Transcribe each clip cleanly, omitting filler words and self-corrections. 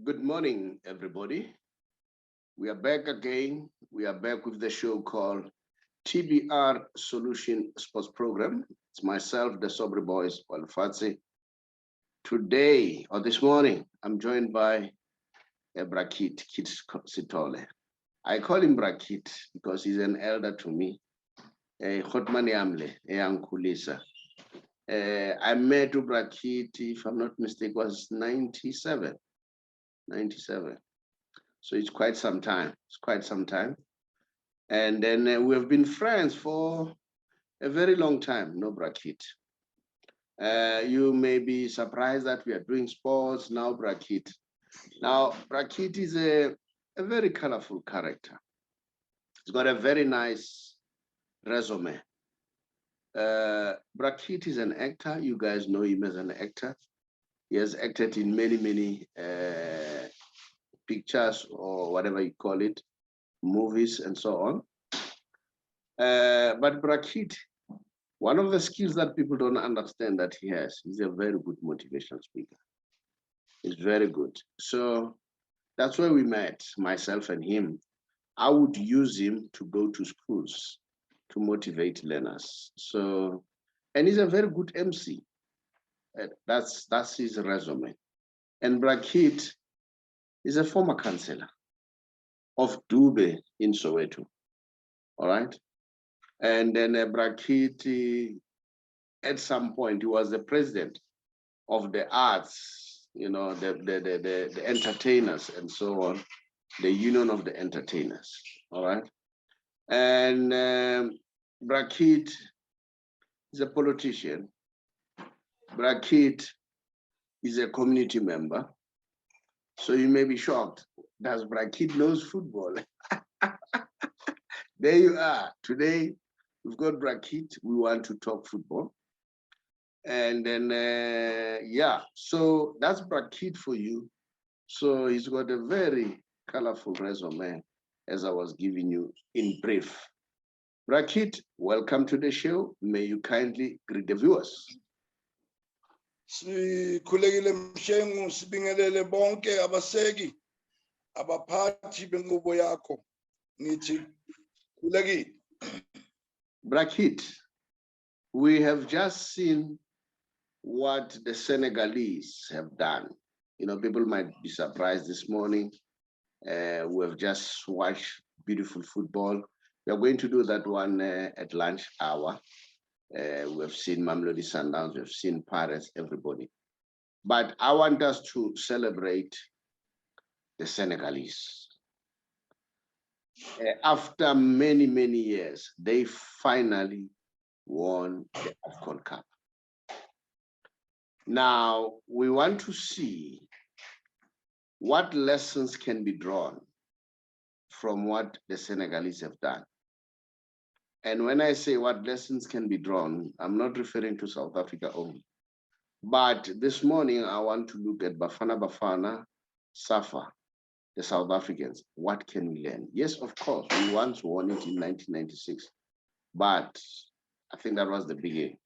Good morning, everybody. We are back again. We are back with the show called TBR Solution Sports Program. It's myself, the Saubrey Boyz, Walefatshe. Today, or this morning, I'm joined by Kid Sithole. I call him Brakit because he's an elder to me. Khotmani Amle, Kulisa. I met Brakit, if I'm not mistaken, was 97. 97. So it's quite some time. It's quite some time. And then we have been friends for a very long time, no Brakit. You may be surprised that we are doing sports now, Brakit. Now, Brakit is a very colorful character. He's got a very nice resume. Brakit is an actor. You guys know him as an actor. He has acted in many pictures or whatever you call it, movies and so on. But Brakit, one of the skills that people don't understand that he has, he's a very good motivational speaker. He's very good. So that's where we met, myself and him. I would use him to go to schools to motivate learners. So, and he's a very good MC. That's his resume. And Brakit is a former councillor of Dube in Soweto. All right. And then Brakit, at some point, he was the president of the arts, you know, the entertainers and so on, the union of the entertainers. All right. And Brakit is a politician. Brakit is a community member. So you may be shocked. Does Brakit knows football? There you are. Today, we've got Brakit. We want to talk football. And then, yeah, so that's Brakit for you. So he's got a very colorful resume, as I was giving you in brief. Brakit, welcome to the show. May you kindly greet the viewers. Sikhulekile mshengu sibingelele bonke abaseki abaphathi benqubo yakho ngithi khulekile. Brakit, we have just seen what the Senegalese have done. You know, people might be surprised this morning. We have just watched beautiful football. We are going to do that one at lunch hour. We have seen Mamelodi Sundowns, we have seen Pirates, everybody. But I want us to celebrate the Senegalese. After many years, they finally won the Afcon Cup. Now, we want to see what lessons can be drawn from what the Senegalese have done. And when I say what lessons can be drawn, I'm not referring to South Africa only. But this morning, I want to look at Bafana, Safa, the South Africans. What can we learn? Yes, of course, we once won it in 1996, but I think that was the beginning.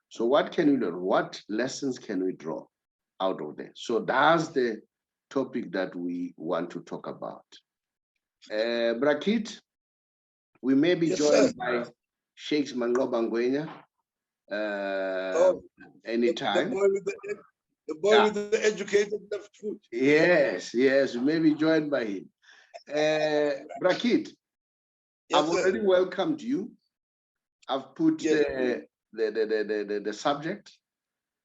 So what can we learn? What lessons can we draw out of there? So that's the topic that we want to talk about. Brakit, we may be joined by Sheikh Manqoba Ngwenya anytime. The boy with the educated left foot. Yes, we may be joined by him. Brakit, I've already welcomed you. I've put the subject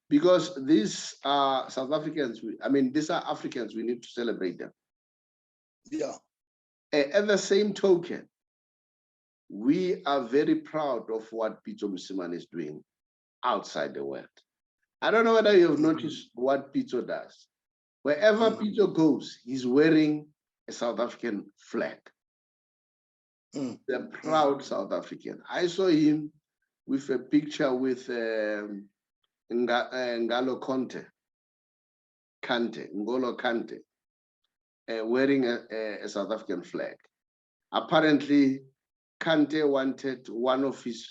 because these are South Africans. These are Africans. We need to celebrate them. Yeah. At the same token, we are very proud of what Pitso Mosimane is doing outside the world. I don't know whether you have noticed what Pitso does. Wherever Pitso goes, he's wearing a South African flag. The proud South African. I saw him with a picture with Ngolo Kante, wearing a South African flag. Apparently, Kante wanted one of his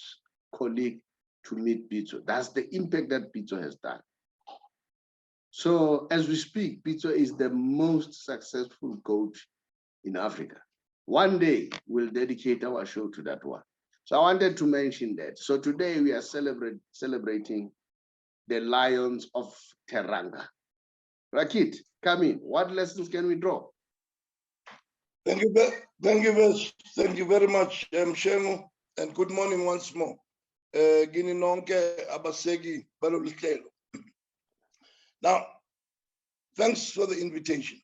colleagues to meet Pitso. That's the impact that Pitso has done. So as we speak, Peter is the most successful coach in Africa. One day we'll dedicate our show to that one. So I wanted to mention that. So today we are celebrating the Lions of Teranga. Rakit, come in. What lessons can we draw? Thank you very much, Shemu, and good morning once more. Gini nonke abasegi balolihlelo. Now, thanks for the invitation.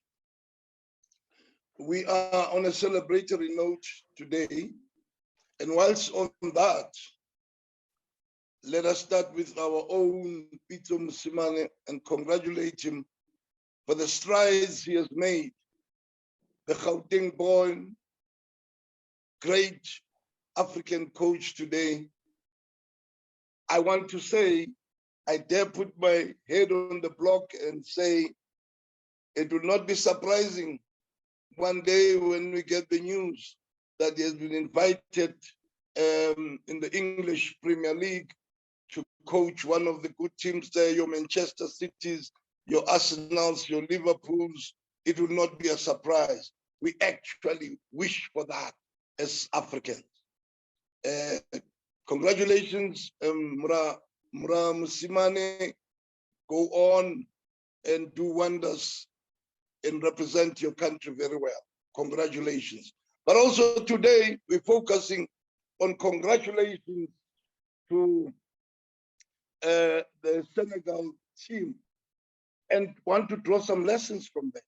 We are on a celebratory note today, and whilst on that, let us start with our own Pitso Mosimane and congratulate him for the strides he has made. The Gauteng born, great African coach today. I want to say, I dare put my head on the block and say, it will not be surprising one day when we get the news that he has been invited in the English Premier League to coach one of the good teams there, your Manchester Cities, your Arsenals, your Liverpools. It will not be a surprise. We actually wish for that as Africans. Congratulations, Mura Mosimane. Go on and do wonders and represent your country very well. Congratulations. But also today, we're focusing on congratulations to the Senegal team and want to draw some lessons from them.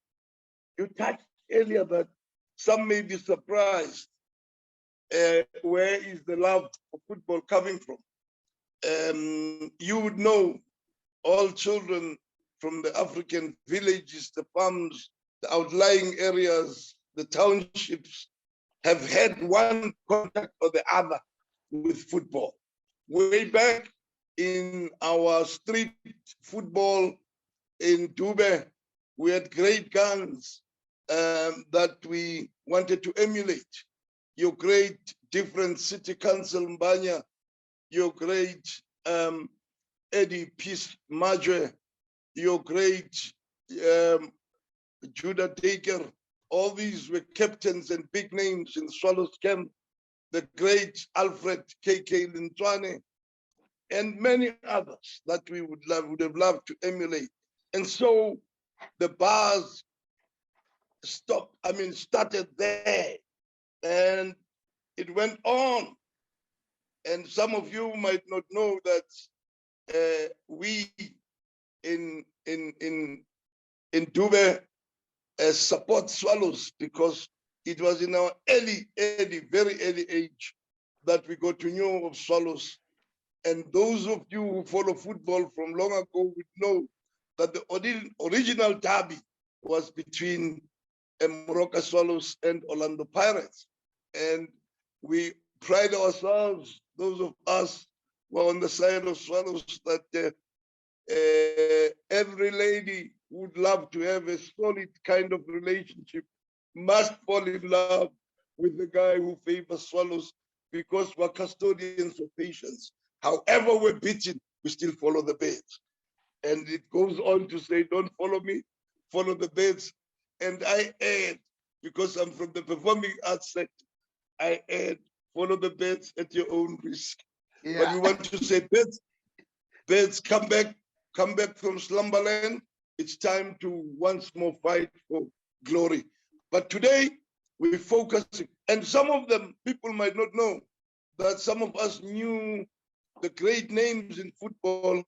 You touched earlier that some may be surprised. Where is the love for football coming from? You would know all children from the African villages, the farms, the outlying areas, the townships have had one contact or the other with football. Way back in our street football in Dube, we had great guns that we wanted to emulate. Your great different city council Mbanya, your great Eddie Peace Majwe, your great Judah Taker, all these were captains and big names in Swallows camp, the great Alfred KK Lintwane, and many others that we would have loved to emulate. And so the bars started there, and it went on. And some of you might not know that we in Dube support Swallows because it was in our very early age that we got to know of Swallows. And those of you who follow football from long ago would know that the original derby was between Moroka Swallows and Orlando Pirates. And we pride ourselves, those of us who are on the side of Swallows, that every lady would love to have a solid kind of relationship, must fall in love with the guy who favors Swallows because we're custodians of patience. However we're beaten, we still follow the Birds. And it goes on to say, don't follow me, follow the Birds. And I add, because I'm from the performing arts sector, I add, follow the Birds at your own risk. Yeah. But we want to say, Birds, come back from slumberland. It's time to once more fight for glory. But today, we're focusing, and some of them, people might not know, that some of us knew the great names in football,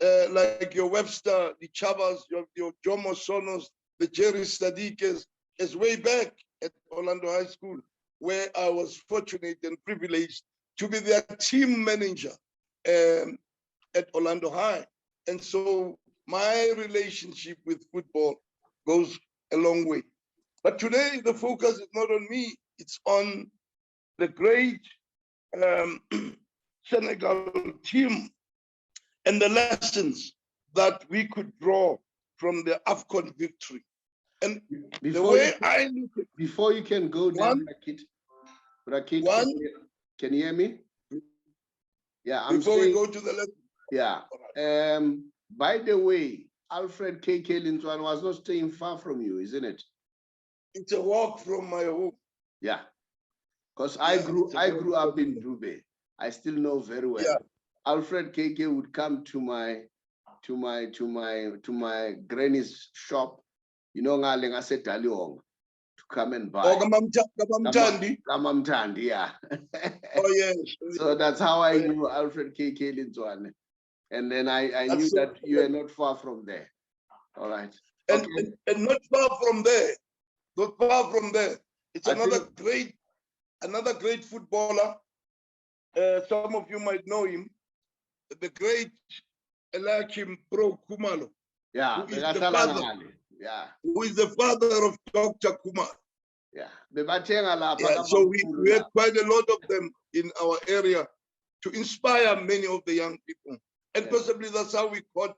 like your Webster, the Chavas, your Jomo Sonos, the Jerry Sadiqes, as way back at Orlando High School, where I was fortunate and privileged to be their team manager at Orlando High. And so my relationship with football goes a long way. But today, the focus is not on me, it's on the great Senegal team and the lessons that we could draw from the Afcon victory. And before you can go down, Rakit, can you hear me? Yeah, before we go to the lesson. Yeah. By the way, Alfred KK Linzwan was not staying far from you, isn't it? It's a walk from my home. Yeah, because I grew up in me. Dube. I still know very well. Yeah. Alfred KK would come to my granny's shop, you know, to come and buy. Oh, Kamamtandi, yeah. Oh, yes. So that's how I knew Alfred KK Linzwane. And then I knew that you are not far from there. All right. And, Okay. and not far from there. Not far from there. It's I another think, great footballer. Some of you might know him. The great Eliakim Pro Kumalo. yeah, Who is the father? Yeah. Who is the father of Dr. Kumar? Yeah. Yeah, so we had quite a lot of them in our area to inspire many of the young people. And Yeah. possibly that's how we caught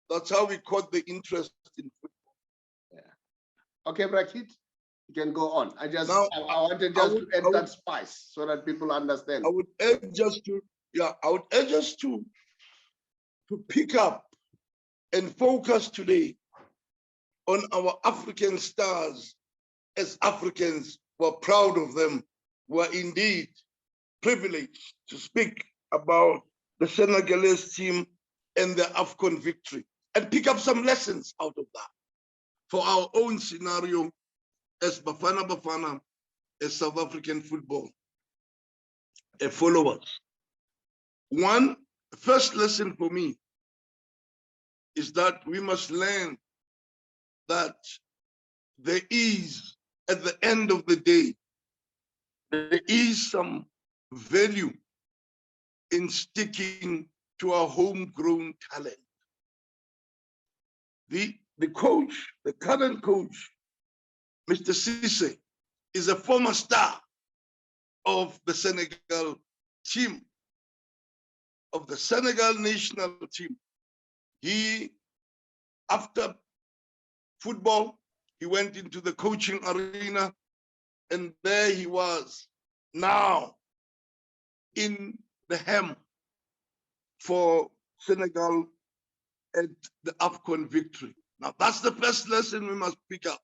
the interest in football. Yeah. Okay, Brakit, you can go on. I wanted to add that spice so that people understand. I would urge us to pick up and focus today on our African stars. As Africans, we're proud of them. We're indeed privileged to speak about the Senegalese team and the Afcon victory and pick up some lessons out of that for our own scenario as Bafana, as South African football followers. One first lesson for me is that we must learn that there is, at the end of the day, there is some value in sticking to our homegrown talent. The coach, the current coach, Mr. Cisse, is a former star of the Senegal team, of the Senegal national team. He, after football, he went into the coaching arena, and there he was now in the helm for Senegal at the Afcon victory. Now, that's the first lesson we must pick up.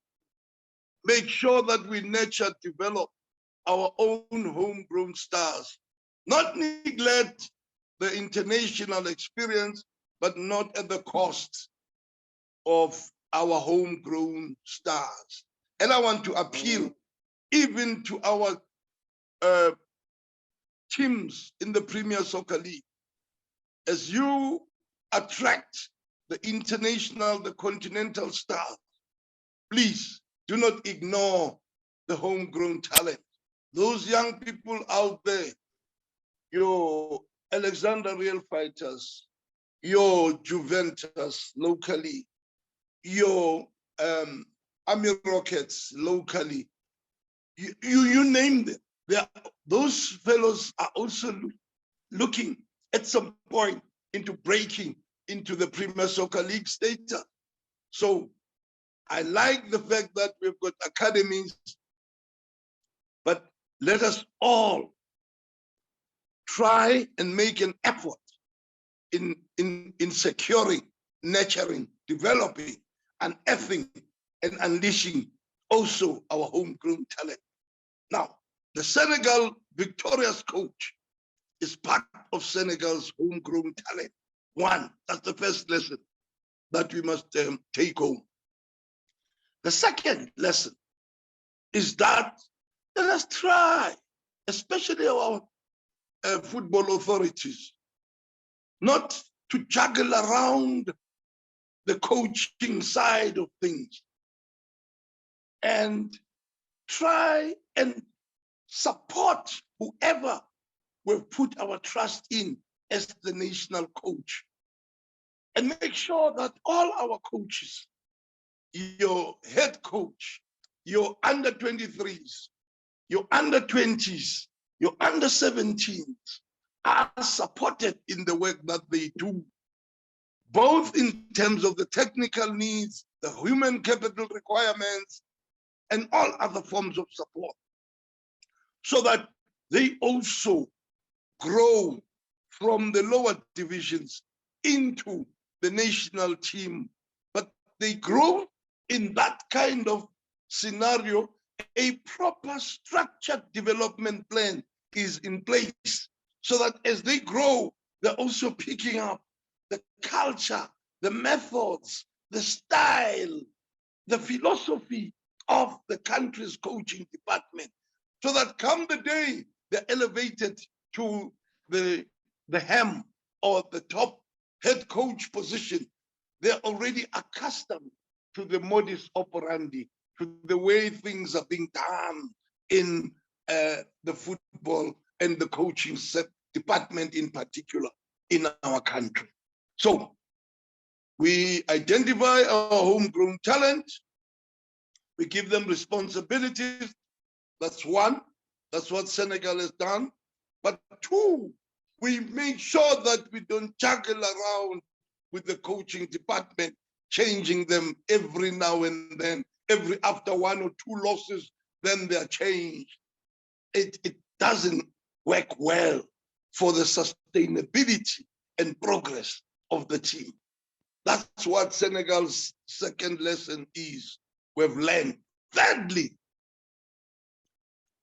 Make sure that we nurture, develop our own homegrown stars, not neglect the international experience, but not at the cost of our homegrown stars. And I want to appeal even to our teams in the Premier Soccer League. As you attract the international, the continental stars, please do not ignore the homegrown talent. Those young people out there, your Alexander Real Fighters, your Juventus locally, your Army Rockets locally, you name them. Those fellows are also looking at some point into breaking into the Premier Soccer League status. So I like the fact that we've got academies, but let us all try and make an effort in securing, nurturing, developing, unearthing, and unleashing also our homegrown talent. Now, the Senegal victorious coach is part of Senegal's homegrown talent. One, that's the first lesson that we must take home. The second lesson is that let us try, especially our football authorities, not to juggle around the coaching side of things and try and support whoever we've put our trust in as the national coach, and make sure that all our coaches, your head coach, your under 23s, your under 20s, your under 17s are supported in the work that they do, both in terms of the technical needs, the human capital requirements, and all other forms of support, so that they also grow from the lower divisions into the national team they grow in that kind of scenario, a proper structured development plan is in place so that as they grow, they're also picking up the culture, the methods, the style, the philosophy of the country's coaching department, so that come the day they're elevated to the helm or the top head coach position, they're already accustomed to the modus operandi, to the way things are being done in the football and the coaching department in particular in our country. So we identify our homegrown talent, we give them responsibilities. That's one, that's what Senegal has done. But two, we make sure that we don't juggle around with the coaching department, changing them every now and then, after one or two losses, then they're changed. It doesn't work well for the sustainability and progress of the team. That's what Senegal's second lesson is. We've learned. Thirdly,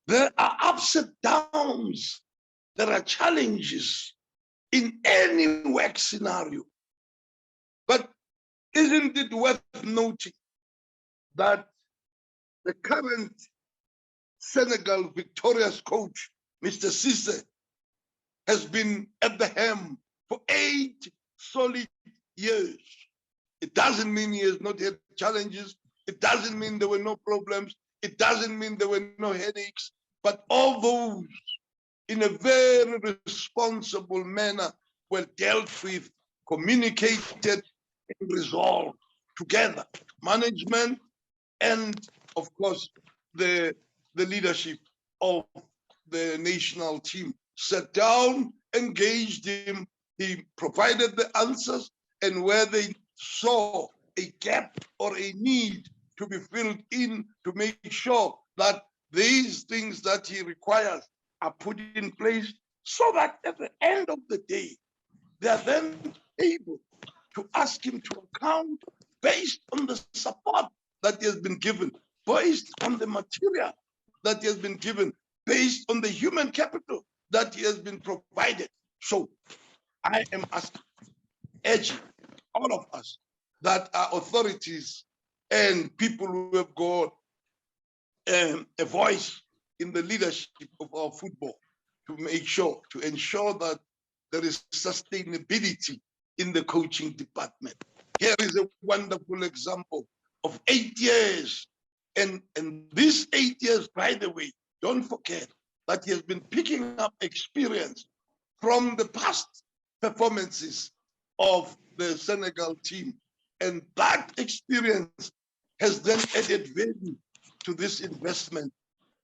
there are ups and downs. There are challenges in any work scenario. But isn't it worth noting that the current Senegal victorious coach, Mr. Cisse, has been at the helm for 8 solid years? It doesn't mean he has not had challenges. It doesn't mean there were no problems. It doesn't mean there were no headaches. But all those, in a very responsible manner, were dealt with, communicated, and resolved together. Management and, of course, the leadership of the national team sat down, engaged him. He provided the answers, and where they saw a gap or a need to be filled in to make sure that these things that he requires are put in place, so that at the end of the day, they are then able to ask him to account based on the support that he has been given, based on the material that he has been given, based on the human capital that he has been provided. So I am asking, urging all of us that are authorities and people who have got a voice in the leadership of our football to ensure that there is sustainability in the coaching department. Here is a wonderful example of 8 years. And these 8 years, by the way, don't forget that he has been picking up experience from the past performances of the Senegal team. And that experience has then added value to this investment.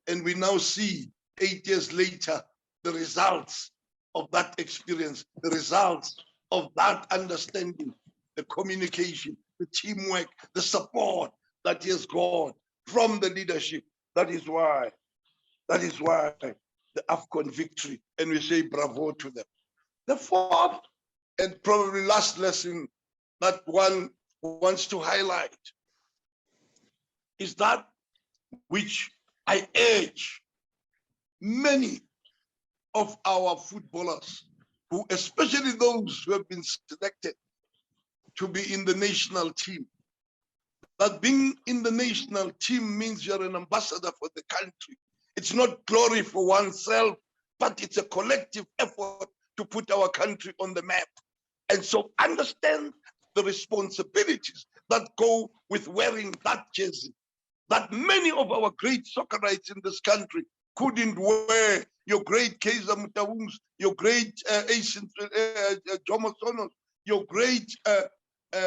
And we now see 8 years later, the results of that experience, the results of that understanding, the communication, the teamwork, the support that he has got from the leadership. That is why the Afcon victory, and we say bravo to them. The fourth and probably last lesson that one wants to highlight is that which I urge many of our footballers, who, especially those who have been selected to be in the national team, that being in the national team means you're an ambassador for the country. It's not glory for oneself, but it's a collective effort to put our country on the map. And so understand the responsibilities that go with wearing that jersey, that many of our great Soccerites in this country couldn't wear. Your great Kaiser Mutawungs, your great Jomo Sonos, your great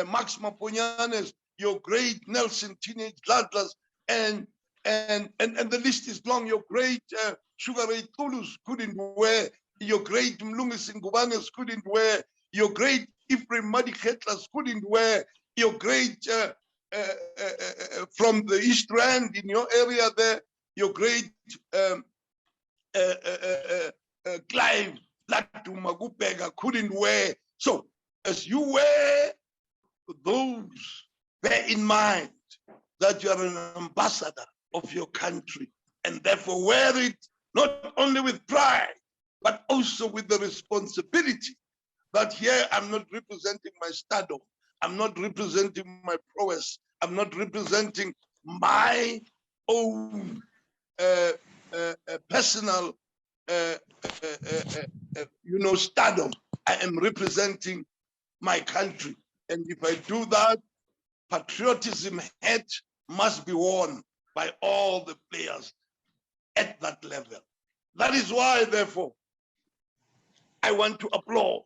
Max Maponyanes, your great Nelson Teenage Ladlers, and the list is long. Your great Sugar Ray Tulus couldn't wear. Your great Mlungis Ngubangas couldn't wear. Your great Ephraim Madi Ketlers couldn't wear. Your great from the East Rand in your area there, your great Clive Latu Magupega couldn't wear. So as you wear those bear in mind that you are an ambassador of your country, and therefore wear it not only with pride, but also with the responsibility that here I'm not representing my stardom, I'm not representing my prowess, I'm not representing my own personal, stardom. I am representing my country. And if I do that, patriotism hat must be worn by all the players at that level. That is why, therefore, I want to applaud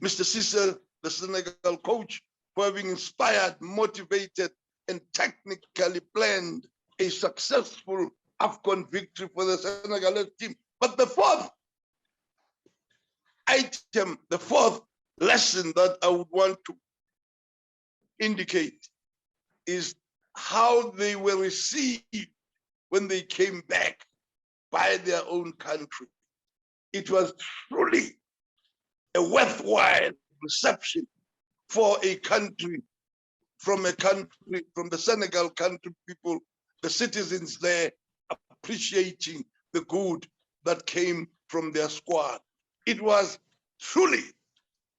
Mr. Sithole, the Senegal coach, for having inspired, motivated, and technically planned a successful Afcon victory for the Senegalese team. But the fourth item, the fourth lesson that I would want to indicate is how they were received when they came back by their own country. It was truly a worthwhile reception for a country, from the Senegal country people, the citizens there appreciating the good that came from their squad. It was truly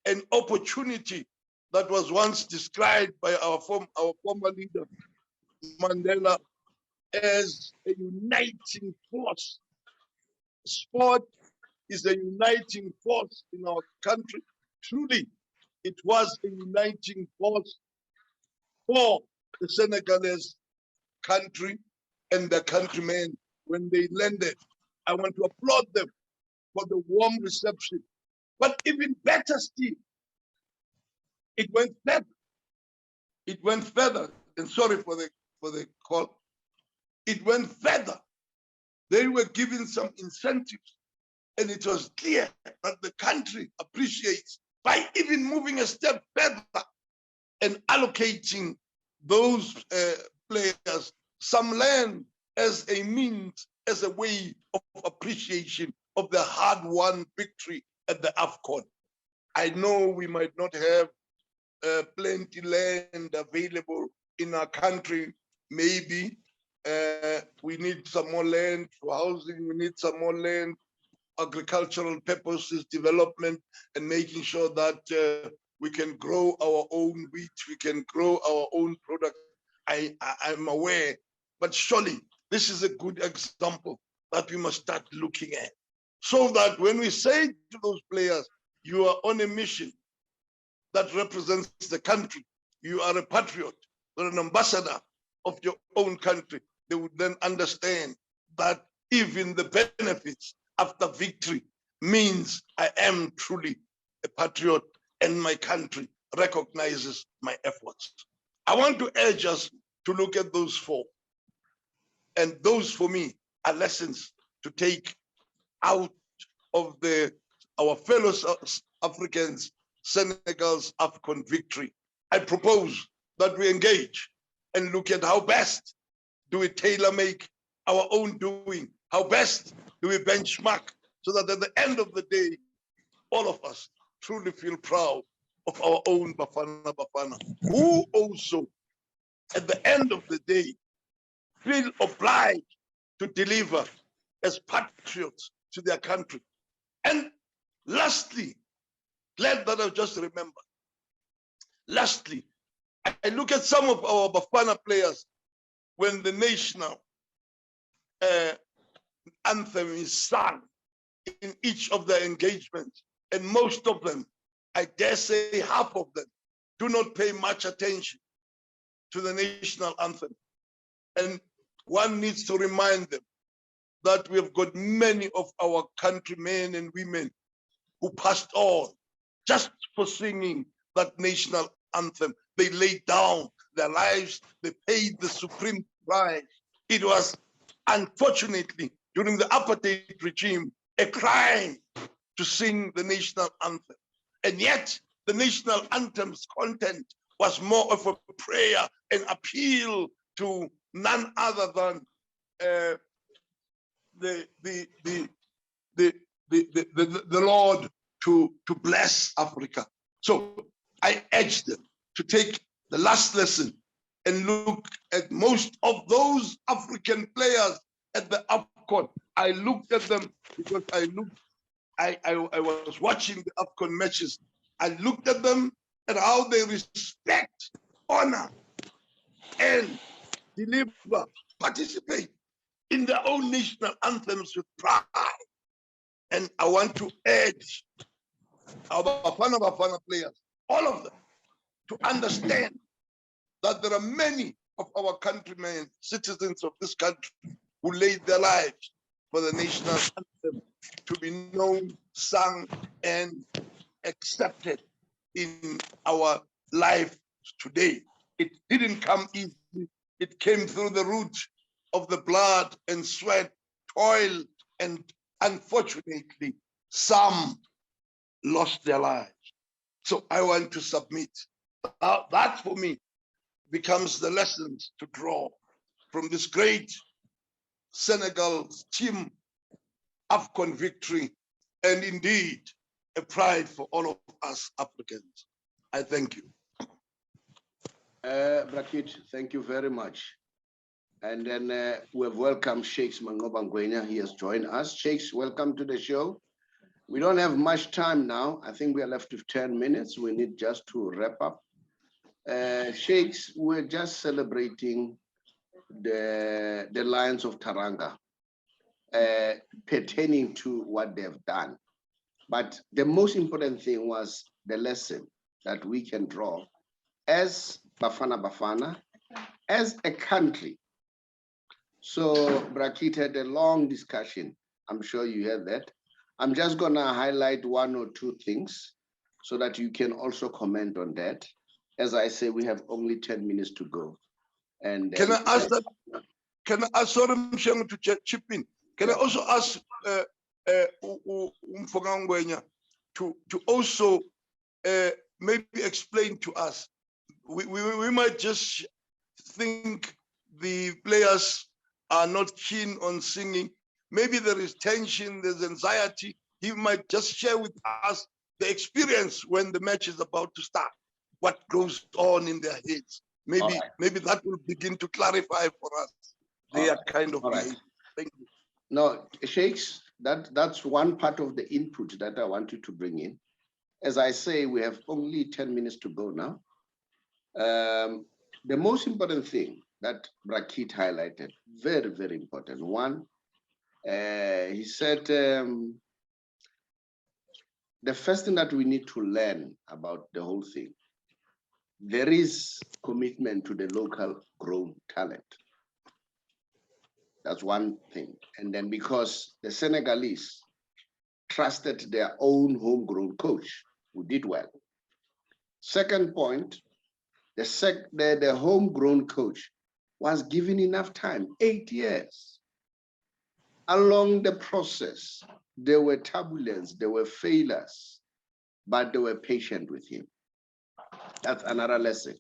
an opportunity that was once described by our former leader, Mandela, as a uniting force. Sport is a uniting force in our country. Truly, it was a uniting force for the Senegalese country and their countrymen when they landed. I want to applaud them for the warm reception. But even better still, it went further. It went further. And sorry for the call. It went further. They were given some incentives, and it was clear that the country appreciates by even moving a step further and allocating those players some land as a means, as a way of appreciation of the hard-won victory at the Afcon. I know we might not have plenty land available in our country. Maybe we need some more land for housing, we need some more land, agricultural purposes, development, and making sure that we can grow our own wheat, we can grow our own product. I'm aware, but surely this is a good example that we must start looking at. So that when we say to those players, you are on a mission that represents the country, you are a patriot, you're an ambassador of your own country, they would then understand that even the benefits after victory means I am truly a patriot and my country recognizes my efforts. I want to urge us to look at those four. And those, for me, are lessons to take out of our fellow Africans, Senegal's Afcon victory. I propose that we engage and look at how best do we tailor-make our own doing, how best do we benchmark, so that at the end of the day, all of us truly feel proud of our own Bafana, who also, at the end of the day, feel obliged to deliver as patriots to their country. And lastly, glad that I've just remembered. Lastly, I look at some of our Bafana players when the national anthem is sung in each of their engagements, and most of them, I dare say half of them, do not pay much attention to the national anthem. And one needs to remind them that we have got many of our countrymen and women who passed on just for singing that national anthem. They laid down their lives, they paid the supreme price. It was, unfortunately, during the apartheid regime, a crime to sing the national anthem. And yet, the national anthem's content was more of a prayer and appeal to none other than the Lord to bless Africa. So I urge them to take the last lesson and look at most of those African players at the Afcon. I looked at them because I was watching the Afcon matches. I looked at them and how they respect, honor, and deliver, participate in their own national anthems with pride. And I want to urge our Bafana players, all of them, to understand that there are many of our countrymen, citizens of this country, who laid their lives for the national anthem to be known, sung, and accepted in our life today. It didn't come easy. It came through the root of the blood and sweat, toil, and unfortunately, some lost their lives. So I want to submit. That for me becomes the lessons to draw from this great Senegal team Afcon victory, and indeed a pride for all of us Africans. I thank you. Brakit, thank you very much. And then we have welcomed Sheikh Manqoba Ngwenya. He has joined us. Sheikhs, welcome to the show. We don't have much time now. I think we are left with 10 minutes. We need just to wrap up. Sheikhs, we're just celebrating the Lions of Taranga pertaining to what they've done. But the most important thing was the lesson that we can draw as Bafana, as a country. So Brakit had a long discussion. I'm sure you heard that. I'm just gonna highlight one or two things so that you can also comment on that. As I say, we have only 10 minutes to go. And can I ask that? Can I ask Mshengu to chip in? Can I also ask Ngwenya to also maybe explain to us? We might just think the players are not keen on singing. Maybe there is tension, there's anxiety. He might just share with us the experience when the match is about to start, what goes on in their heads. Maybe that will begin to clarify for us their kind of behavior. Thank you. No, Sheikhs, that's one part of the input that I wanted to bring in. As I say, we have only 10 minutes to go now. The most important thing that Brakit highlighted, very, very important. One, he said, the first thing that we need to learn about the whole thing, there is commitment to the local grown talent. That's one thing. And then because the Senegalese trusted their own homegrown coach, who did well. Second point, the homegrown coach was given enough time, 8 years. Along the process, there were turbulence, there were failures, but they were patient with him. That's another lesson.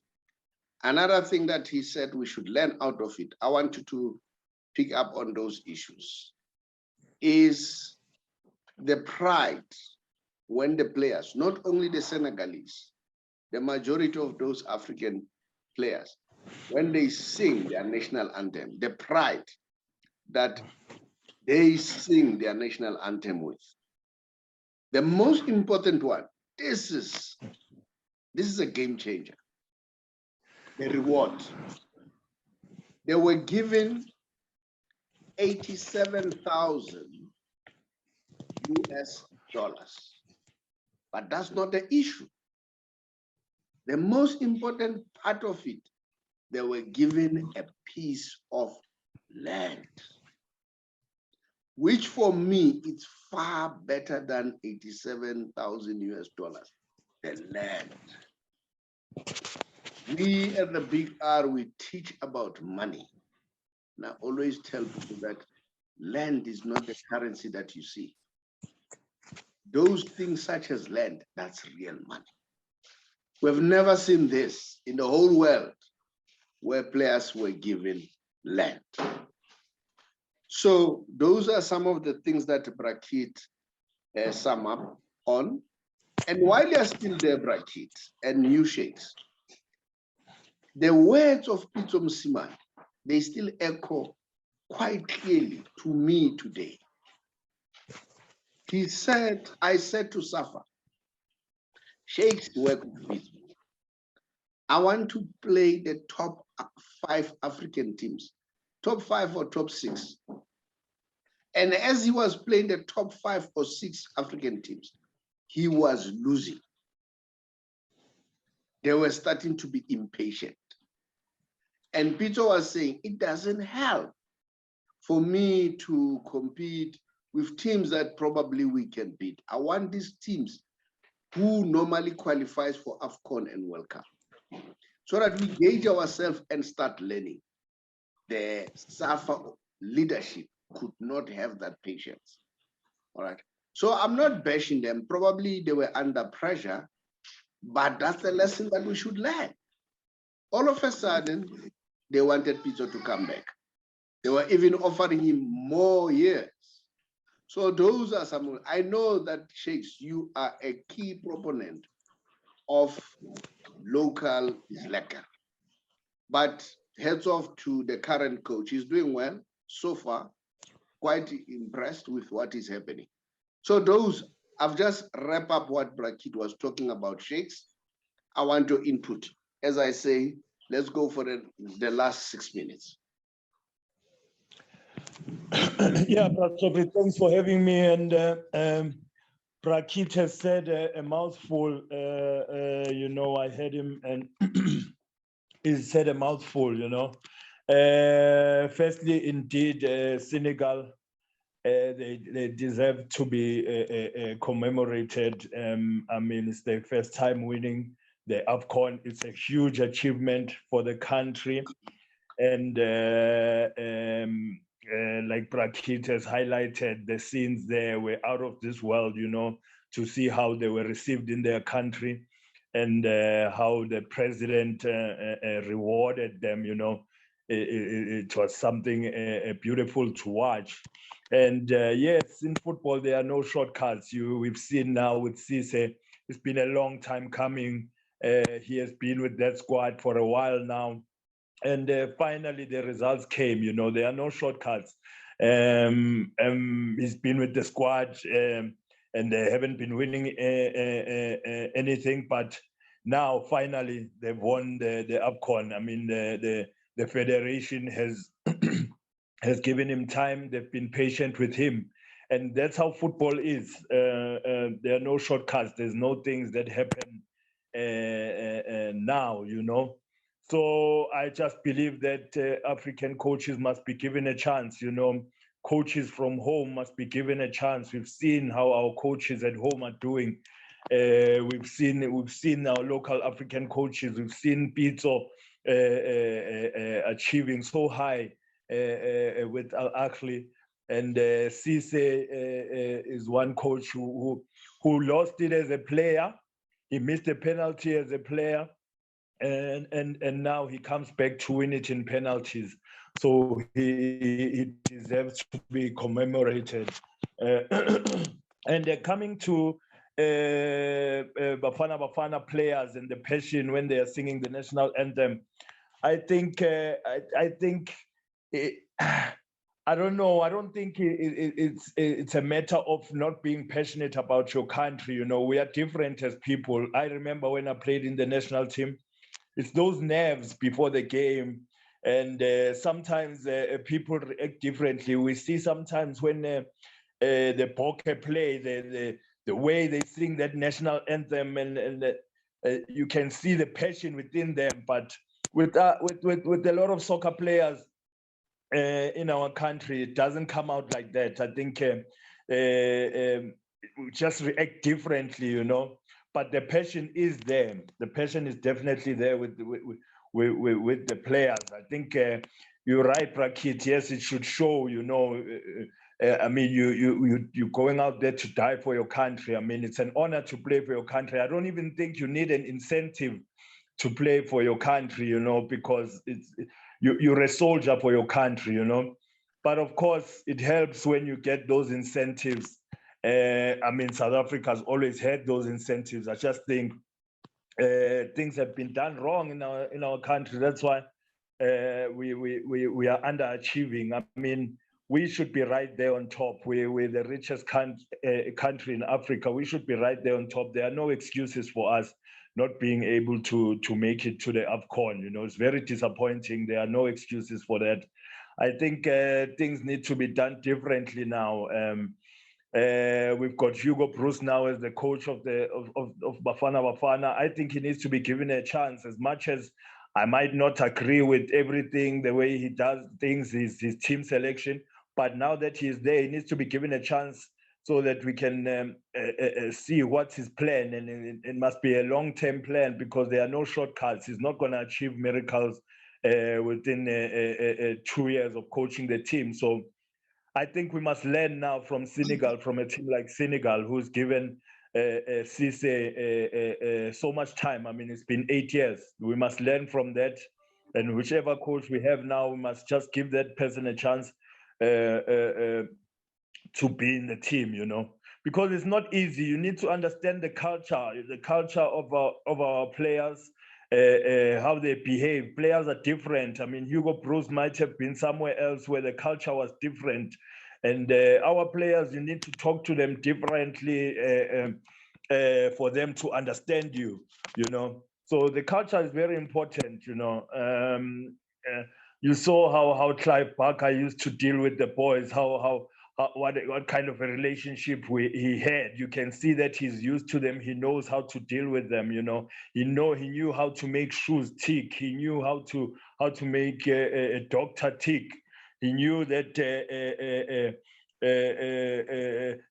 Another thing that he said we should learn out of it, I want you to pick up on those issues, is the pride when the players, not only the Senegalese, the majority of those African players, when they sing their national anthem, the pride that they sing their national anthem with. The most important one, this is a game changer. The reward. They were given 87,000 US dollars. But that's not the issue. The most important part of it, they were given a piece of land, which for me, it's far better than 87,000 US dollars, the land. We at the Big R, we teach about money. And I always tell people that land is not the currency that you see. Those things such as land, that's real money. We've never seen this in the whole world where players were given land. So those are some of the things that Brakit sum up on. And while you're still there, Brakit and new Sheikhs, the words of Pitso Mosimane, they still echo quite clearly to me today. He said, I said to Safa, Sheikh's work with Pitso. I want to play the top 5 African teams, top 5 or top 6. And as he was playing the top 5 or 6 African teams, he was losing. They were starting to be impatient. And Peter was saying, it doesn't help for me to compete with teams that probably we can beat. I want these teams who normally qualifies for Afcon and World Cup, so that we gauge ourselves and start learning. The SAFA leadership could not have that patience. All right. So I'm not bashing them. Probably they were under pressure, but that's the lesson that we should learn. All of a sudden, they wanted Pitso to come back. They were even offering him more years. So those are some. I know that, Sheikhs, you are a key proponent of local Zleka. But heads off to the current coach. He's doing well so far, quite impressed with what is happening. So those, I've just wrap up what Brakit was talking about, Sheikhs. I want your input. As I say, let's go for the last 6 minutes. Yeah, Saubrey, thanks for having me. And Brakit has said a mouthful. You know, I heard him, and he said a mouthful. You know, firstly, indeed, Senegal, they deserve to be commemorated. I mean, it's their first time winning the Afcon. It's a huge achievement for the country, and like Brakit has highlighted, the scenes there were out of this world, you know, to see how they were received in their country and how the president rewarded them, you know. It was something beautiful to watch. And yes, in football, there are no shortcuts. We've seen now with Cisse, it's been a long time coming. He has been with that squad for a while now. And finally, the results came. You know, there are no shortcuts. He's been with the squad, and they haven't been winning anything. But now, finally, they've won the Afcon. I mean, the federation has has given him time. They've been patient with him, and that's how football is. There are no shortcuts. There's no things that happen now. You know. So I just believe that African coaches must be given a chance, you know. Coaches from home must be given a chance. We've seen how our coaches at home are doing. We've seen our local African coaches. We've seen Pitso achieving so high with Al Ahly, and Cisse is one coach who lost it as a player. He missed a penalty as a player. And now he comes back to win it in penalties, so he deserves to be commemorated. And coming to Bafana players and the passion when they are singing the national anthem, I think I don't know. I don't think it's a matter of not being passionate about your country. You know, we are different as people. I remember when I played in the national team. It's those nerves before the game, and sometimes people react differently. We see sometimes when the Bokke play, the way they sing that national anthem, and you can see the passion within them. But with a lot of soccer players in our country, it doesn't come out like that. I think we just react differently, you know. But the passion is there. The passion is definitely there with the players. I think you're right, Brakit. Yes, it should show. You know, I mean, you're going out there to die for your country. I mean, it's an honor to play for your country. I don't even think you need an incentive to play for your country. You know, because you're a soldier for your country. You know, but of course, it helps when you get those incentives. I mean, South Africa has always had those incentives. I just think things have been done wrong in our country. That's why we are underachieving. I mean, we should be right there on top. We're the richest country in Africa. We should be right there on top. There are no excuses for us not being able to make it to the Afcon. You know, it's very disappointing. There are no excuses for that. I think things need to be done differently now. We've got Hugo Bruce now as the coach of Bafana Bafana. I think he needs to be given a chance. As much as I might not agree with everything, the way he does things, his team selection, but now that he's there, he needs to be given a chance so that we can see what's his plan. And it must be a long-term plan because there are no shortcuts. He's not going to achieve miracles within 2 years of coaching the team. So I think we must learn now from Senegal, from a team like Senegal, who's given Cisse so much time. I mean, it's been 8 years. We must learn from that. And whichever coach we have now, we must just give that person a chance to be in the team, you know, because it's not easy. You need to understand the culture of our players, how they behave. Players are different. I mean, Hugo Bruce might have been somewhere else where the culture was different. And our players, you need to talk to them differently for them to understand you, you know. So the culture is very important, you know. You saw how Clive Barker used to deal with the boys, what kind of a relationship he had. You can see that he's used to them. He knows how to deal with them. You know, he knew how to make shoes tick. He knew how to make a doctor tick. He knew that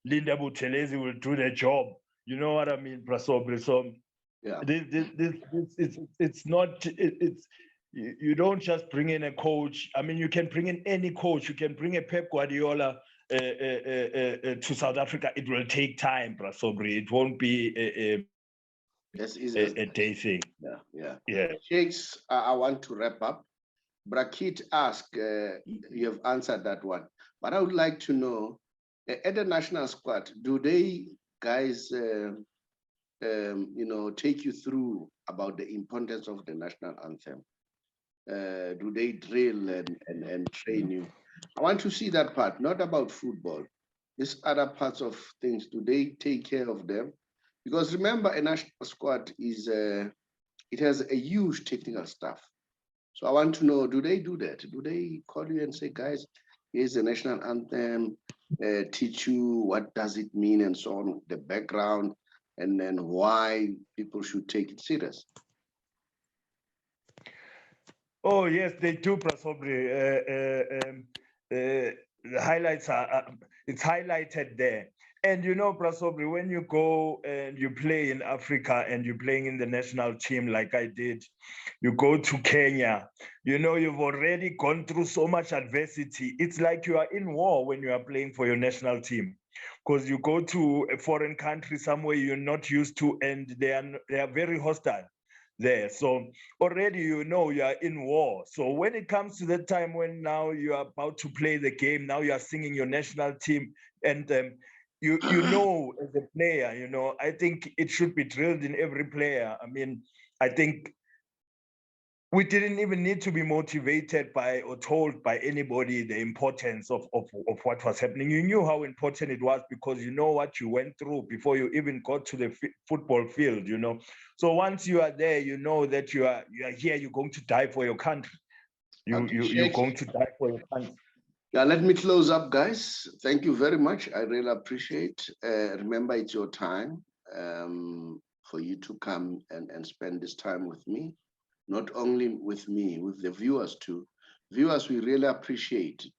Linda Buthelezi will do the job. You know what I mean, Saubrey? So yeah, it's not. You don't just bring in a coach. I mean, you can bring in any coach. You can bring a Pep Guardiola to South Africa. It will take time, Saubrey. It won't be a day thing. Yeah. Shakes, I want to wrap up. Brakit asked, you have answered that one, but I would like to know, at the national squad, do they guys, you know, take you through about the importance of the national anthem? Do they drill and train you? I want to see that part, not about football. These other parts of things, do they take care of them? Because remember, a national squad is, it has a huge technical staff. So I want to know, do they do that? Do they call you and say, guys, here's the national anthem, teach you what does it mean and so on, the background, and then why people should take it serious? Oh, yes, they do, Saubrey. The highlights it's highlighted there. And you know, Saubrey, when you go and you play in Africa and you're playing in the national team like I did, you go to Kenya, you know, you've already gone through so much adversity. It's like you are in war when you are playing for your national team, because you go to a foreign country somewhere you're not used to, and they are very hostile there. So already you know you are in war. So when it comes to the time when now you are about to play the game, now you are singing your national team, and you know, as a player, you know, I think it should be drilled in every player. I mean, I think we didn't even need to be motivated by or told by anybody the importance of what was happening. You knew how important it was because you know what you went through before you even got to the football field, you know. So once you are there, you know that you are here, you're going to die for your country. You're going to die for your country. Yeah, let me close up, guys. Thank you very much. I really appreciate. Remember, it's your time for you to come and spend this time with me. Not only with me, with the viewers too. Viewers, we really appreciate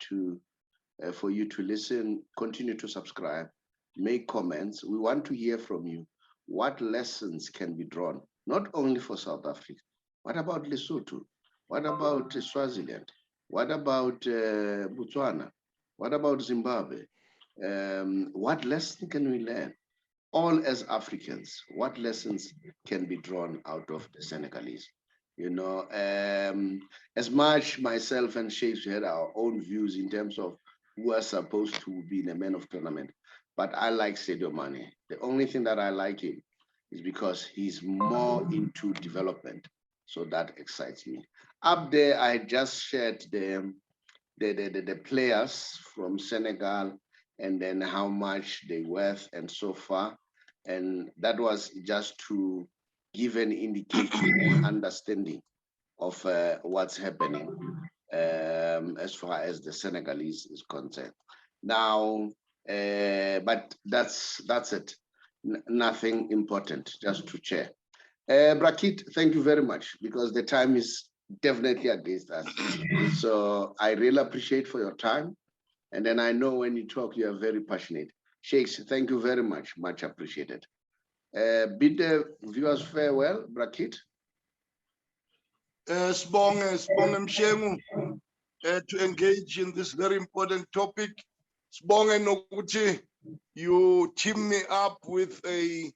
for you to listen, continue to subscribe, make comments. We want to hear from you. What lessons can be drawn, not only for South Africa? What about Lesotho? What about Swaziland? What about Botswana? What about Zimbabwe? What lesson can we learn? All as Africans, what lessons can be drawn out of the Senegalese? You know, as much myself and Shapes had our own views in terms of who are supposed to be the man of tournament, but I like Sadio Mane. The only thing that I like him is because he's more into development. So that excites me. Up there, I just shared the players from Senegal and then how much they worth and so far. And that was just to give an indication and understanding of what's happening as far as the Senegalese is concerned. Now, but that's it. Nothing important, just to share. Brakit, thank you very much, because the time is definitely against us. So I really appreciate for your time. And then I know when you talk, you are very passionate. Sheikhs, thank you very much appreciated. Bid the viewers farewell, Brakit. Sibonge Mshengu, to engage in this very important topic. Sibonge nokuthi, you team me up with the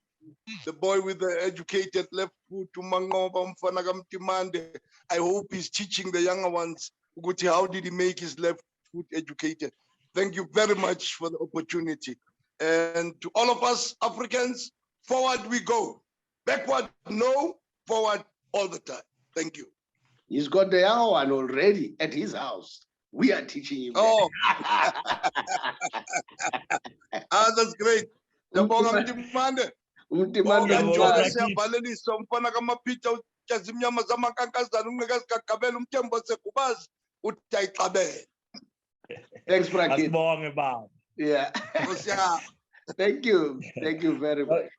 boy with the educated left foot, Manqoba umfana kaMtimande. I hope he's teaching the younger ones ukuthi how did he make his left foot educated. Thank you very much for the opportunity. And to all of us Africans, forward we go. Backward, no. Forward all the time. Thank you. He's got the younger one already at his house. We are teaching him. Oh, that's great. Ngiyabonga Mtimande. Bonga siyabhalelisa umfana kaMapita uJazimnyama zamankankazana uNqikazi kaGabela umthembo sekubazi uthi ayiqabele. Thanks, Brakit. Asibonge baba. Yeah. Thank you very much.